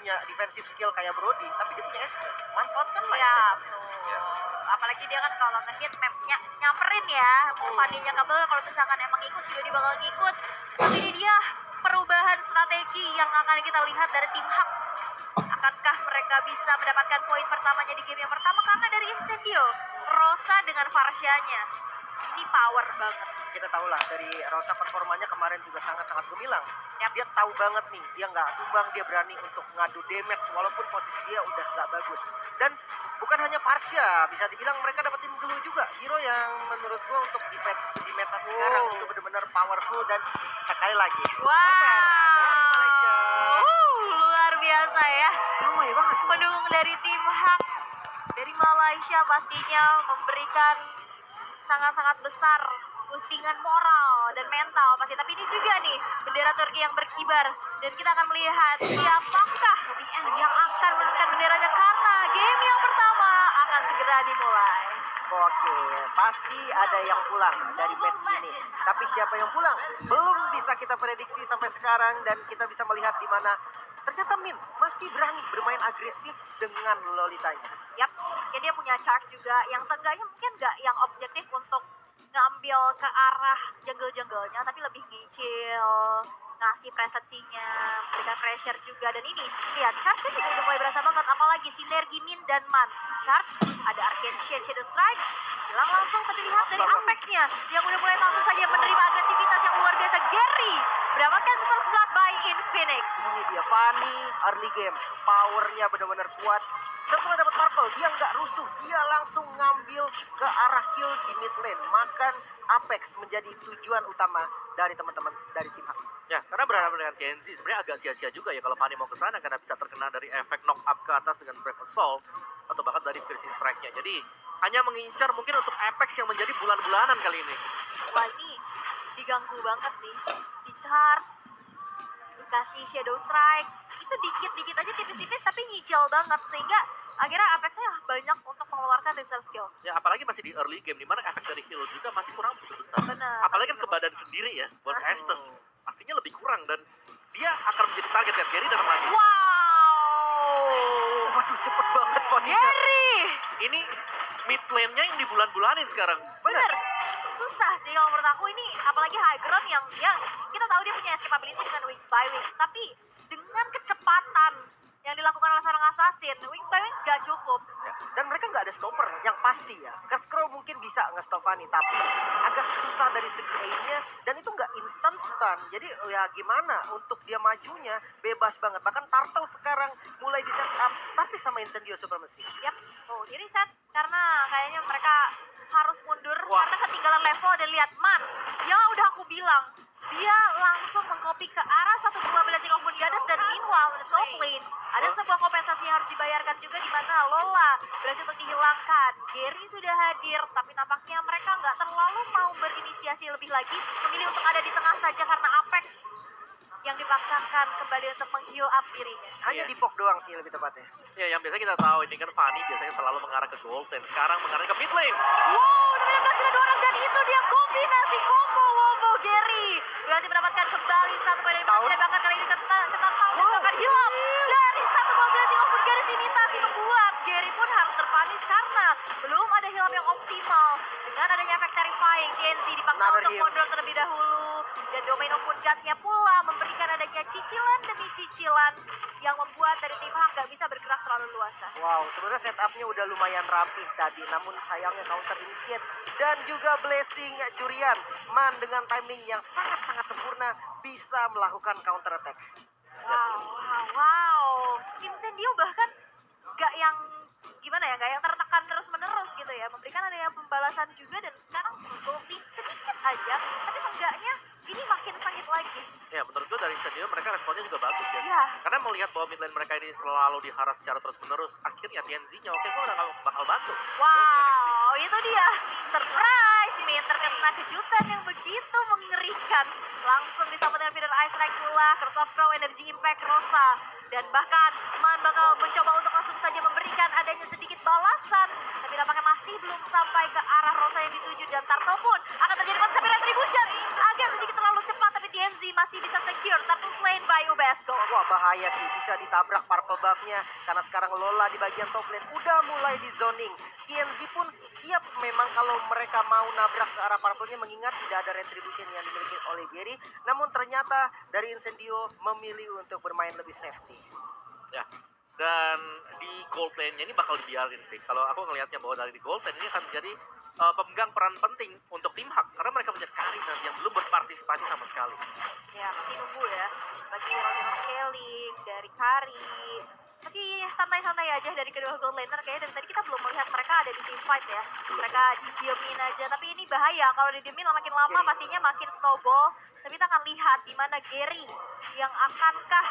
punya defensive skill kayak Brody, tapi dia punya Estes. Manfaatkanlah Ya, Estes. betul. Ya. Apalagi dia kan kalau ngehit mapnya nyamperin ya. Fanny-nya kabel kalau misalkan emang ikut juga dia bakal ngikut. Tapi ini dia perubahan strategi yang akan kita lihat dari tim Hak. Akankah mereka bisa mendapatkan poin pertamanya di game yang pertama? Karena dari Incendio, Rosa dengan Farsianya, ini power banget. Kita tahu lah dari Rosa performanya kemarin juga sangat-sangat gemilang. Yap. Dia tahu banget nih, dia nggak tumbang, dia berani untuk ngadu damage walaupun posisi dia udah nggak bagus. Dan bukan hanya Parsia, bisa dibilang mereka dapetin Glue juga. Hero yang menurut gua untuk di meta sekarang itu benar-benar powerful dan sekali lagi. Dari Malaysia. Luar biasa ya. Ramai banget. Pendukung dari tim Hak dari Malaysia pastinya memberikan sangat-sangat besar boostingan moral dan mental pasti. Tapi ini juga nih bendera Turki yang berkibar dan kita akan melihat siapakah yang akan menurunkan benderanya karena game yang pertama akan segera dimulai. Oke, pasti ada yang pulang dari match ini. Tapi siapa yang pulang? Belum bisa kita prediksi sampai sekarang dan kita bisa melihat di mana ternyata Min masih berani bermain agresif dengan Lolitanya. Yap, ya dia punya charge juga yang seenggaknya mungkin nggak yang objektif untuk ngambil ke arah jungle-junglenya, tapi lebih ngicil, ngasih presensinya, memberikan pressure juga. Dan ini, lihat, charge-nya juga udah mulai berasa banget, apalagi sinergi Min dan Man. Charge, ada Arcane Shade, Shadow Strike, hilang langsung, tapi lihat dari Apex-nya, yang udah mulai langsung saja menerima agresivitas yang luar biasa. Gary, mendapatkan first blood by Infinix. Ini dia Fanny early game, powernya benar-benar kuat. Setelah dapat purple, dia nggak rusuh, dia langsung ngambil ke arah kill di mid lane. Makan Apex menjadi tujuan utama dari teman-teman dari tim Hak. Ya, karena berhadapan dengan Kenzie sebenarnya agak sia-sia juga ya kalau Fanny mau ke sana karena bisa terkena dari efek knock up ke atas dengan Brave Assault atau bahkan dari piercing strike-nya. Jadi hanya mengincar mungkin untuk Apex yang menjadi bulan-bulanan kali ini. Wah, ini diganggu banget sih. Di charge, dikasih Shadow Strike, itu dikit-dikit aja tipis-tipis tapi nyicil banget sehingga akhirnya Apex-nya banyak untuk mengeluarkan reserve skill. Ya, apalagi masih di early game dimana efek dari heal juga masih kurang begitu besar. Benar. Apalagi kan ke badan sendiri ya buat Estes. Pastinya lebih kurang dan dia akan menjadi target ya. Gary datang lagi. Wow, Waduh, cepet banget Fanny. Gary, Ini mid lane-nya yang di bulan-bulanin sekarang. bener. Susah sih kalau menurut aku ini, apalagi high ground yang dia, kita tahu dia punya escapability dengan Wings by Wings, tapi dengan kecepatan yang dilakukan oleh seorang assassin, Wings by Wings gak cukup. Dan mereka nggak ada stopper yang pasti ya. Crow mungkin bisa nge-stop Fanny, tapi agak susah dari segi aimnya dan itu nggak instant stun. Jadi ya gimana untuk dia majunya bebas banget. Bahkan Turtle sekarang mulai di set up, tapi sama Incendio Supremacy. Yap, oh di reset karena kayaknya mereka harus mundur Wah. karena ketinggalan level dan lihat Man, yang udah aku bilang dia langsung mengcopy ke arah 1-2 Blessing of Moon Goddess dan meanwhile di top lane ada sebuah kompensasi yang harus dibayarkan juga di mana Lola berhasil untuk dihilangkan. Gary sudah hadir tapi nampaknya mereka nggak terlalu mau berinisiasi lebih lagi, memilih untuk ada di tengah saja karena Apex yang dipaksakan kembali untuk meng-heal up dirinya. Hanya Iya. di pok doang sih lebih tepatnya. Ya, yang biasa kita tahu ini kan Fanny biasanya selalu mengarah ke gold dan sekarang mengarah ke mid lane. Wow, udah dengan 2 orang dan itu dia kombinasi combo wombo Gary. Berhasil mendapatkan kembali satu poin dari Tahun. dan bahkan kali ini kita tahu dan bahkan hilang dari satu buah Blessing of Moon Goddess imitasi membuat Gary pun harus terpanis karena belum ada heal up yang optimal. Dengan adanya efek terrifying, Kenzie dipaksa Another untuk heal. mundur terlebih dahulu dan domain of Moon God-nya pula memberikan adanya cicilan demi cicilan yang membuat dari tim Hak gak bisa bergerak terlalu luasa. Wow, sebenarnya setupnya udah lumayan rapih tadi, namun sayangnya counter initiate dan juga blessing curian. Man dengan timing yang sangat-sangat sempurna bisa melakukan counter attack. Wow. Incendio bahkan gak yang gimana ya, gak yang tertekan terus-menerus gitu ya. Memberikan adanya pembalasan juga dan sekarang golding sedikit aja, tapi seenggaknya ini makin sakit lagi. Ya, menurut gue dari Incendio mereka responnya juga bagus ya. Iya. Karena melihat bahwa mid lane mereka ini selalu diharas secara terus-menerus, akhirnya TNZ-nya oke, gue udah bakal bantu. Wow, itu dia. Surprise, Min terkena kejutan yang begitu mengerikan. Langsung disambut dengan feeder Ice Strike pula, Curse of Crow, Energy Impact, Rosa. Dan bahkan Man bakal mencoba untuk langsung saja memberikan adanya sedikit balasan. Tapi nampaknya masih belum sampai ke arah Rosa yang dituju. Dan Turtle pun akan terjadi konsep retribution. Agak sedikit terlalu cepat, tapi TNZ TNZ masih bisa secure, Turtle Slain by UBS Gold. Wah bahaya sih, bisa ditabrak purple buff-nya karena sekarang Lola di bagian top lane udah mulai di zoning. TNZ pun siap memang kalau mereka mau nabrak ke arah purple-nya mengingat tidak ada retribution yang dimiliki oleh Gary. Namun ternyata dari Incendio memilih untuk bermain lebih safety. Ya, dan di gold lane-nya ini bakal dibiarin sih. Kalau aku ngelihatnya bahwa dari di gold lane ini akan menjadi pemegang peran penting untuk tim Hak karena mereka punya Karina yang belum berpartisipasi sama sekali. Ya masih nunggu ya, bagi hero-hero scaling dari Kari. Masih santai-santai aja dari kedua gold laner, kayaknya dari tadi kita belum melihat mereka ada di team fight ya. Mereka didiemin aja, tapi ini bahaya kalau didiemin makin lama pastinya makin snowball. Tapi kita akan lihat di mana Gary yang akankah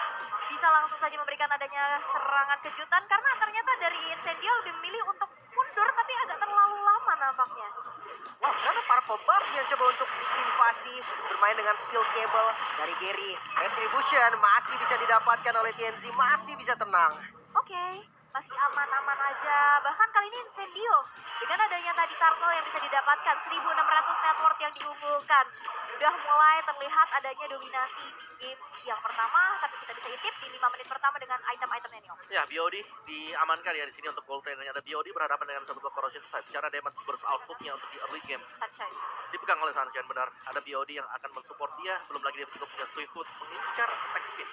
bisa langsung saja memberikan adanya serangan kejutan karena ternyata dari Incendio lebih memilih untuk mundur tapi agak terlalu lama nampaknya. Wah, ternyata purple buff yang coba untuk invasi bermain dengan skill cable dari Gary. Retribution masih bisa didapatkan oleh TNZ, masih bisa tenang. Oke, masih aman-aman aja. Bahkan kali ini Incendio dengan adanya tadi turtle yang bisa didapatkan 1600 net worth yang diunggulkan. Udah mulai terlihat adanya dominasi di game yang pertama, tapi kita bisa intip di 5 menit pertama dengan item-itemnya nih Om. Ya, BOD diamankan ya di sini untuk gold lane. Ada BOD berhadapan dengan satu buah corrosion side. Secara damage burst outputnya untuk di early game Sunshine. dipegang oleh Sunshine benar. Ada BOD yang akan mensupport dia. Belum lagi dia cukup punya Swiftfoot mengincar attack speed.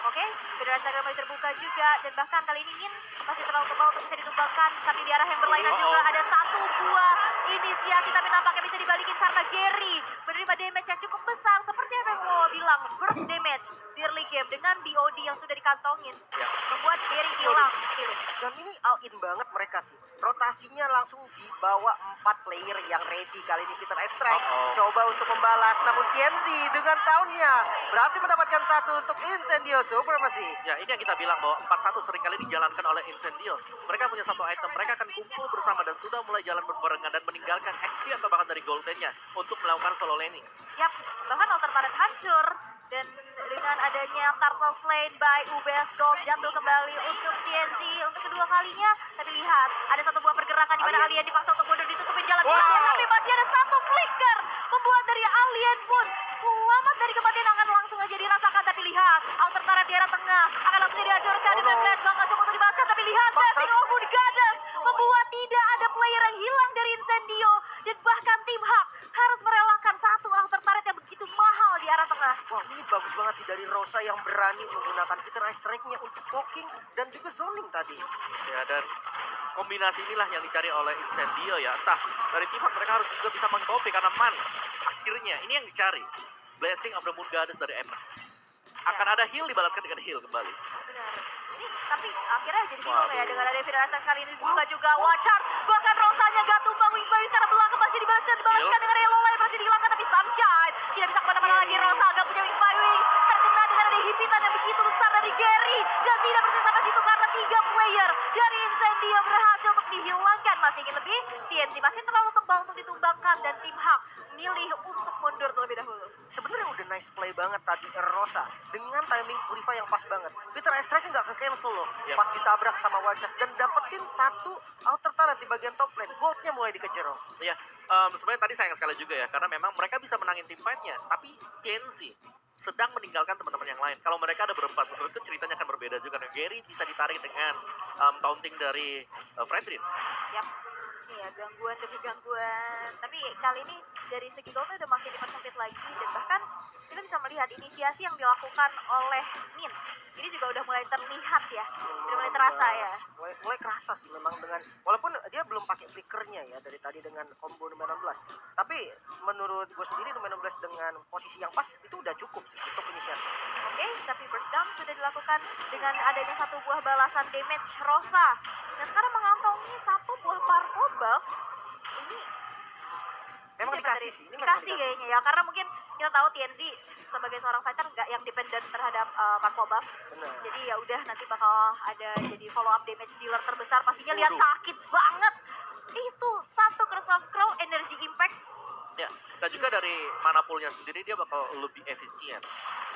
Oke, federasi Instagram masih terbuka juga dan bahkan kali ini Min masih terlalu tebal untuk bisa ditumbangkan, tapi di arah yang berlainan juga ada satu buah inisiasi tapi nampaknya bisa dibalikin karena Gary menerima damage yang cukup besar seperti apa yang mau bilang, burst damage di early game dengan BOD yang sudah dikantongin membuat Gary hilang. Dan ini all in banget mereka sih. Rotasinya langsung dibawa 4 player yang ready. Kali ini Peter Strike coba untuk membalas. Namun TNZ dengan tahunnya berhasil mendapatkan satu untuk Incendio Supremacy. Ya, ini yang kita bilang bahwa 4-1 seringkali dijalankan oleh Incendio. Mereka punya satu item, mereka akan kumpul bersama dan sudah mulai jalan berbarengan dan meninggalkan XP atau bahkan dari gold lane-nya untuk melakukan solo laning. Yap, bahkan altar turret hancur dan dengan adanya Turtle Slain by UBS Gold jatuh kembali untuk TNZ untuk kedua kalinya. Tapi lihat, ada satu buah pergerakan di mana Alien dipaksa untuk mundur ditutupin jalan kematian, tapi masih ada satu flicker membuat dari Alien pun selamat dari kematian akan langsung aja dirasakan. Tapi lihat, outer turret di arah tengah akan langsung dihancurkan dengan Blast bakal coba untuk dibalaskan. Tapi lihat, Blessing of Moon Goddess membuat tidak ada player yang hilang dari Incendio dan bahkan tim Hak harus merelakan satu outer turret yang begitu mahal di arah tengah. Wah, ini bagus banget sih dari Rosa yang berani menggunakan Chicken Ice Strike-nya untuk poking dan juga zoning tadi. Ya, dan kombinasi inilah yang dicari oleh Incendio ya. Entah dari tim Hak mereka harus juga bisa mengcopy karena Man akhirnya ini yang dicari. Blessing of the Moon Goddess dari MS. Akan ada heal dibalaskan dengan heal kembali. Benar. Ini tapi akhirnya jadi bingung ya dengan ada Firasa kali ini dibuka juga Watchard. Bahkan Rosanya gak tumbang Wings by Wings karena belakang masih dibalaskan dengan Elola yang masih dihilangkan tapi Sunshine tidak bisa kemana-mana lagi. Rosa agak punya Wings by Wings terkena dengan ada himpitan yang begitu besar dari Gary dan tidak berhenti sampai situ karena 3 player dari Incendio berhasil untuk dihilangkan. Masih ingin lebih, TNZ masih terlalu tebal untuk ditumbangkan dan tim Hak milih untuk mundur terlebih dahulu. Sebenarnya udah nice play banget tadi Rosa dengan timing Purify yang pas banget. Peter Ice Strike nggak ke cancel loh, pas ditabrak sama Wajah dan dapetin satu outer turret di bagian top lane. Goldnya mulai dikejar. Iya, sebenarnya tadi sayang sekali juga ya karena memang mereka bisa menangin tim fight-nya, tapi TNZ sedang meninggalkan teman-teman yang lain. Kalau mereka ada berempat, menurutku ceritanya akan berbeda juga. Nah, Gary bisa ditarik dengan taunting dari Fredrin. Yap. Iya, gangguan demi gangguan. Tapi kali ini dari segi gold udah makin dipersempit lagi dan bahkan kita bisa melihat inisiasi yang dilakukan oleh Min. Ini juga udah mulai terlihat ya, udah mulai terasa ya. Mulai kerasa sih memang dengan walaupun dia belum pakai flickernya ya dari tadi dengan combo nomor 16. Tapi menurut gue sendiri nomor 16 dengan posisi yang pas itu udah cukup sih untuk inisiasi. Oke, tapi burst down sudah dilakukan dengan adanya satu buah balasan damage Rosa. Dan sekarang mengantongi satu buah purple buff. Ini Memang ini dikasih dari- sih, ini memang dikasih kayaknya ya, karena mungkin kita tahu TNZ sebagai seorang fighter nggak yang dependent terhadap purple buff. Benar. Jadi ya udah nanti bakal ada jadi follow up damage dealer terbesar. Pastinya lihat sakit banget. Itu satu Curse of Crow energy impact. Ya, dan juga dari mana poolnya sendiri dia bakal lebih efisien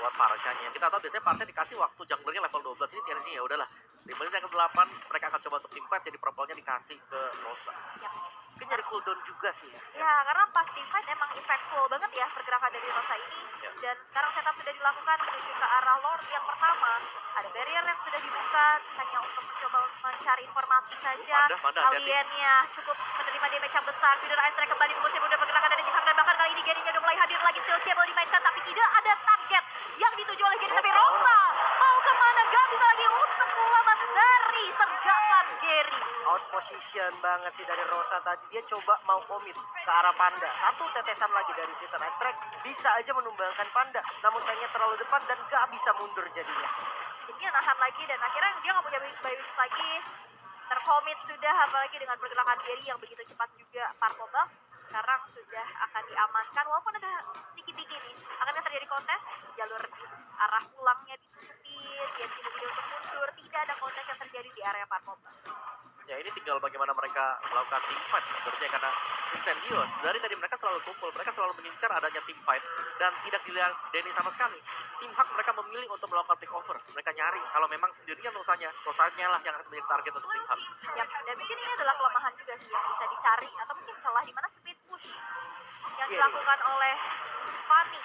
buat Parshanya. Kita tahu biasanya Parsha dikasih waktu junglernya level 12 ini TNZ ya udahlah Di menit yang ke-8 mereka akan coba untuk teamfight, jadi purple-nya dikasih ke Rosa. Mungkin nyari cooldown juga sih ya. Ya, karena pas teamfight emang impactful banget ya pergerakan dari Rosa ini. Ya. Dan sekarang setup sudah dilakukan menuju ke arah Lord yang pertama. Ada barrier yang sudah dibuka, hanya untuk mencoba mencari informasi saja. Panda, hati-hati. Aliennya cukup menerima damage yang besar. Feeder Ice Strike kembali mengusir mudah pergerakan dari Tim Hak, dan bahkan kali ini Gary-nya udah mulai hadir lagi. Still cable dimainkan, tapi tidak ada target yang dituju oleh Gary. Tapi Rosa mau kemana? Gak bisa lagi untuk selamat dari sergapan Gary. Out position banget sih dari Rosa tadi. Dia coba mau komit ke arah Panda. Satu tetesan lagi dari Twitter Strike bisa aja menumbangkan Panda. Namun tanknya terlalu depan dan gak bisa mundur jadinya. Timnya nahan lagi dan akhirnya dia nggak punya wings by wings lagi. Terkomit sudah, apalagi dengan pergerakan Gary yang begitu cepat juga. Purple buff sekarang sudah akan diamankan, walaupun ada sneaky peek ini. Akan terjadi kontes, jalur arah pulangnya ditutupin, dia tidak untuk mundur, tidak ada kontes yang terjadi di area Purple buff. Ya ini tinggal bagaimana mereka melakukan teamfight sebenarnya, karena Incendios dari tadi mereka selalu kumpul, mereka selalu mengincar adanya teamfight dan tidak dilihat Denny sama sekali. Tim Hak mereka memilih untuk melakukan takeover, mereka nyari kalau memang sendirian Rosanya lah yang akan menjadi target untuk Tim Hak. Ya, dan mungkin ini adalah kelemahan juga sih yang bisa dicari, atau mungkin celah di mana speed push yang dilakukan oleh Fanny.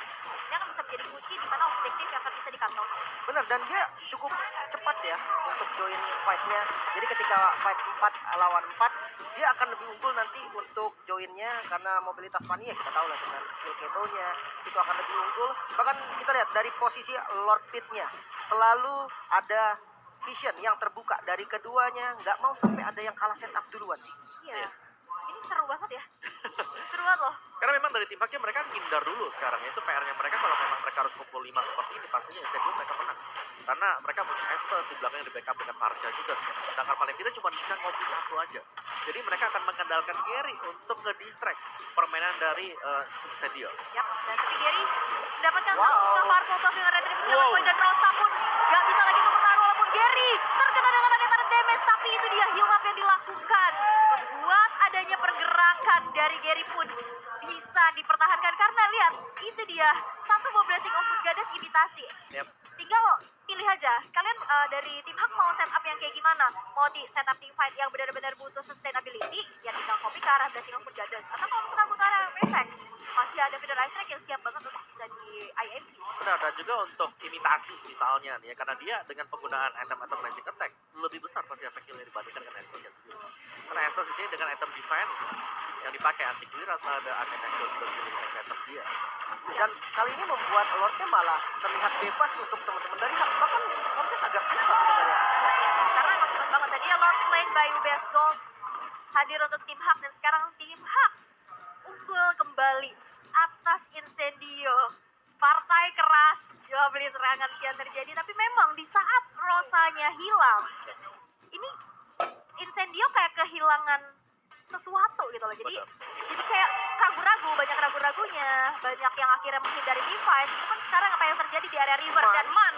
Dia akan bisa menjadi kunci di mana objektif yang akan bisa dikantongi. Benar, dan dia cukup cepat ya untuk join fight-nya. Jadi ketika fight 4 lawan 4, dia akan lebih unggul nanti untuk joinnya karena mobilitas Fanny ya kita tahu lah dengan skill cable-nya itu akan lebih unggul. Bahkan kita lihat dari posisi Lord Pit-nya selalu ada vision yang terbuka dari keduanya, nggak mau sampai ada yang kalah setup duluan. Iya. Iya. Ini seru banget ya. Seru banget loh. Karena memang dari tim Haknya mereka ngindar dulu sekarang, itu PR-nya mereka. Kalau memang mereka harus pukul 5 seperti ini, pastinya Incendios mereka menang. Karena mereka punya Esper di belakangnya, di backup dengan Parsha juga. Sedangkan paling tidak cuma bisa ngopi satu aja. Jadi mereka akan mengandalkan Gary untuk nge-distract permainan dari Incendios. Yap, dan tapi Gary mendapatkan Wow. satu cover buff dengan retribution Wow. point, dan Rosa pun gak bisa lagi untuk bertahan walaupun Gary terkena dengan adanya damage, tapi itu dia heal up yang dilakukan. Membuat adanya pergerakan dari Gary pun bisa dipertahankan karena lihat, itu dia satu mau Blessing of Moon Goddess imitasi. Yep. Tinggal pilih aja, kalian dari tim Hak mau setup yang kayak gimana? Mau setup team fight yang benar-benar butuh sustainability, ya tinggal copy ke arah Blessing of Moon Goddess. Atau kalau misalkan butuh arah effect, masih ada Feeder Ice Strike yang siap banget untuk bisa di IMP. Benar, dan juga untuk imitasi misalnya nih ya, karena dia dengan penggunaan item-item magic attack lebih besar pasti efeknya dibandingkan dengan Estus sendiri. Karena Estus di sini dengan item defense yang dipakai anti clear, rasa ada architecture sebagai item dia. Dan kali ini membuat Lordnya malah terlihat bebas untuk teman-teman dari Hak. Bahkan kontes agak susah sebenarnya. Karena emang cepet banget tadi ya, Lord Slain by UBS Gold hadir untuk tim Hak, dan sekarang tim Hak unggul kembali atas Incendio. Partai keras, jual beli serangan kian terjadi, tapi memang di saat Rosanya hilang, ini Incendio kayak kehilangan sesuatu gitu loh. Jadi kayak ragu-ragu, banyak ragu-ragunya, banyak yang akhirnya menghindari teamfight. Cuman sekarang apa yang terjadi di area river, dan Man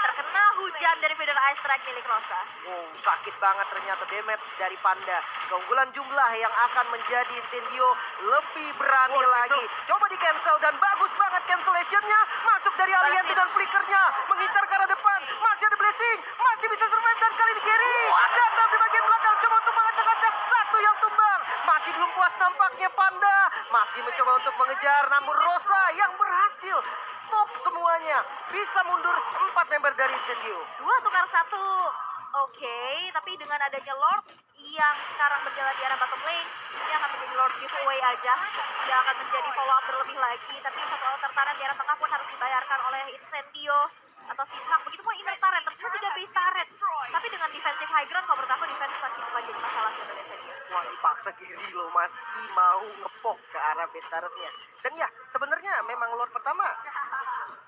terkena hujan dari Feeder Ice Strike milik Rosa. Oh, sakit banget ternyata damage dari Panda. Keunggulan jumlah yang akan menjadi Incendio lebih berani lagi. Coba di cancel dan bagus banget cancellation-nya. Masuk dari Alien dengan flickernya. Mengincar ke arah depan. Masih ada Blessing. Masih bisa survive dan kali ini Gary datang di bagian belakang. Coba untuk mengacak-acak. Satu yang tumbang. Masih belum puas nampaknya Panda. Masih mencoba untuk mengejar. Namun Rosa yang berhasil stop semuanya. Bisa mundur 4 member dari Incendio. 2 tukar 1, oke, tapi dengan adanya Lord yang sekarang berjalan di arah bottom lane, ini akan menjadi Lord giveaway aja, tidak akan menjadi follow up berlebih lagi. Tapi satu outer turret di arah tengah pun harus dibayarkan oleh Incendio atau Tim Hak. Begitupun inner turret, tersisa 3 base turret, tapi dengan defensive high ground, kalau menurut aku defense masih bukan jadi masalah sih untuk Incendio. Wah, dipaksa Gary loh, masih mau ngepok ke arah base turretnya. Dan ya, sebenarnya memang Lord pertama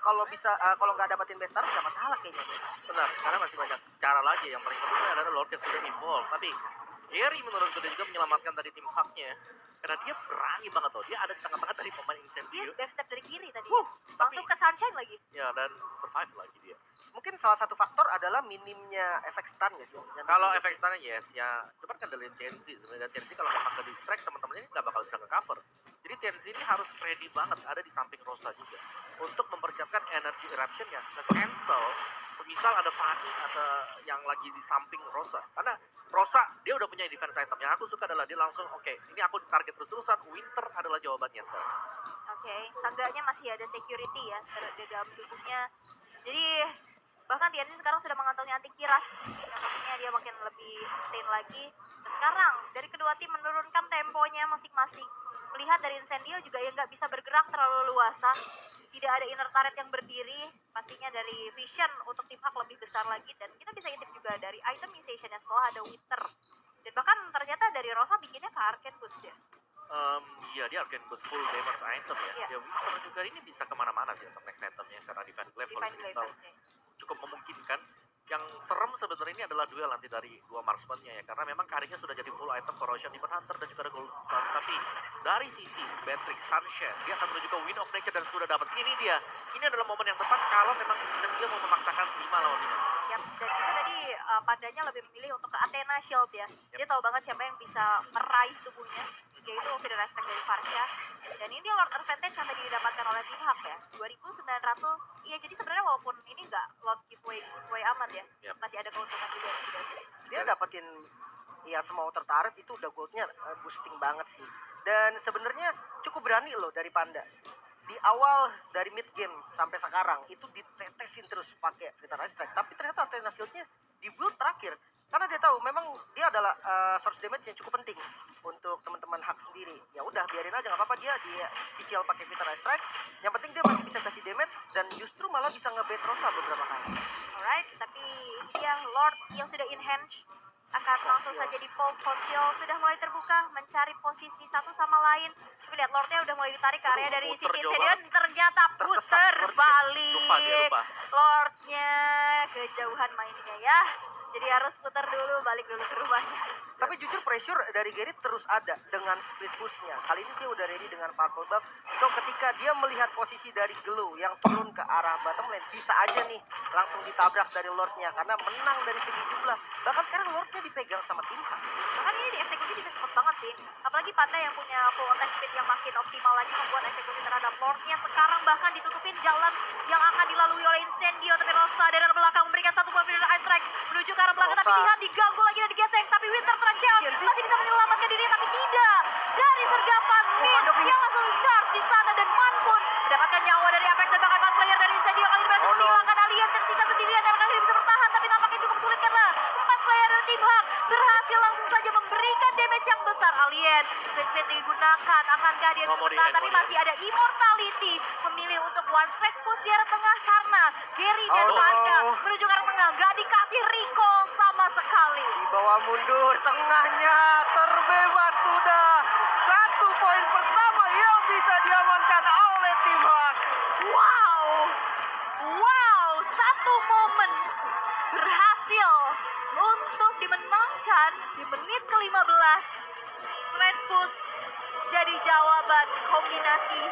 kalau bisa kalau nggak dapetin base turret nggak masalah kayaknya. Benar, karena masih banyak cara lagi. Yang paling penting adalah Lord yang sudah evolve. Tapi Gary menurutku dia juga menyelamatkan dari tim Haknya. Karena dia berani banget loh. Dia ada di tengah-tengah dari pemain Dia Incendio. backstep dari kiri tadi, tapi- langsung ke Sunshine lagi. Ya, dan survive lagi dia. Mungkin salah satu faktor adalah minimnya efek stun nggak sih? Yang Kalau efek stunnya yes, ya cuman kan dari Tenzi sebenarnya. Tenzi kalau memang ke distract, teman-temannya ini nggak bakal bisa nge-cover. Jadi TNC ini harus ready banget ada di samping Rosa juga untuk mempersiapkan energy eruption-nya, cancel semisal ada Fanny atau yang lagi di samping Rosa. Karena Rosa dia udah punya defense item. Yang aku suka adalah dia langsung oke, ini aku target terus-terusan, Winter adalah jawabannya sekarang. Oke, seenggaknya masih ada security ya di dalam tubuhnya. Jadi bahkan TNC sekarang sudah mengantongi anti kiras, yang pastinya dia makin lebih sustain lagi. Dan sekarang dari kedua tim menurunkan temponya masing-masing. Melihat dari Incendio juga yang nggak bisa bergerak terlalu luasa, tidak ada inner turret yang berdiri, pastinya dari vision untuk tim Hak lebih besar lagi. Dan kita bisa intip juga dari itemization-nya setelah ada Winter. Dan bahkan ternyata dari Rosa bikinnya ke Arcane Boots ya. Iya dia Arcane Boots full damage item ya. Iya. Dia Winter juga ini bisa kemana-mana sih untuk next itemnya karena Divine Glaive kalau Divine Glaive, Crystal oke. cukup memungkinkan. Yang serem sebenarnya ini adalah duel nanti dari dua marksman-nya ya, karena memang karirnya sudah jadi full item Corrosion Demon Hunter dan juga ada Gold Star. Tapi dari sisi Beatrix Sunshine dia akan menuju ke Wind of Nature dan sudah dapat. Ini adalah momen yang tepat kalau memang dia mau memaksakan 5 lawan 5. Yap, dan juga tadi Pandanya lebih memilih untuk ke Athena Shield ya. Dia tahu banget siapa yang bisa meraih tubuhnya, yaitu Fidel Strike dari Farsia. Dan ini Lord Advantage yang tadi didapatkan oleh tim Hak ya, 2.900. Iya, jadi sebenarnya walaupun ini nggak Lord giveaway amat ya, Yap. masih ada keuntungan juga. Dia dapetin ya semua tertarik itu udah goldnya boosting banget sih. Dan sebenarnya cukup berani loh dari Panda. Di awal dari mid game sampai sekarang itu ditetesin terus pakai Vitalize Strike, tapi ternyata Athena Shield-nya di build terakhir karena dia tahu memang dia adalah source damage yang cukup penting untuk teman-teman Hak sendiri. Ya udah biarin aja nggak apa-apa, dia cicil pakai Vitalize Strike. Yang penting dia masih bisa kasih damage dan justru malah bisa nge-bait Rosa beberapa kali. Alright, tapi dia Lord yang sudah in hand akan langsung saja di pole. Konsil sudah mulai terbuka mencari posisi satu sama lain. Tapi lihat Lordnya udah mulai ditarik ke area dari Puter sisi jauh Insidian, ternyata Tersesat puter Lordnya. balik. Lupa. Lordnya kejauhan mainnya ya. Jadi harus putar dulu, balik dulu ke rumahnya. Tapi jujur pressure dari Gary terus ada dengan split push-nya. Kali ini dia udah ready dengan purple buff. So ketika dia melihat posisi dari Glow yang turun ke arah bottom lane, bisa aja nih langsung ditabrak dari Lordnya karena menang dari segi jumlah. Bahkan sekarang Lordnya dipegang sama tim Hak. Bahkan ini dieksekusi bisa cepet banget sih. Apalagi Panda yang punya full attack speed yang makin optimal lagi membuat eksekusi terhadap Lordnya. Sekarang bahkan ditutupin jalan yang akan dilalui oleh Incendio. Tapi Rosa dari arah belakang memberikan satu buah Fidel Ice Strike menuju ke arah belakang. Tapi Rosa. lihat diganggu lagi dan digesek. Tapi Winter terceot Iya sih. masih bisa menyelamatkan diri. Tapi tidak. Dari sergapan Min Panda dia langsung charge di sana. Dan Man pun mendapatkan nyawa dari Apex dan bahkan 4 player dari Incendio. Kali ini berhasil Oh, no. menghilangkan Alien tersisa sendirian. Dan akhirnya bisa bertahan. Tapi nampaknya cukup sulit karena 4 player dari tim Hak berhasil langsung saja memberikan damage yang besar. Alien Split digunakan, akankah dia bisa Mau bertahan? di-end, Tapi mau masih ada Immortality memilih untuk one strike push di arah tengah karena Gary dan Oh, no. Panda menuju ke arah tengah, gak dikasih recall sama sekali. Dibawa mundur, tengahnya terbebas sudah. 1 poin pertama yang bisa diamankan oleh tim Hak. Wow, satu momen berhasil untuk dimenangkan di menit ke-15. Slide push jadi jawaban kombinasi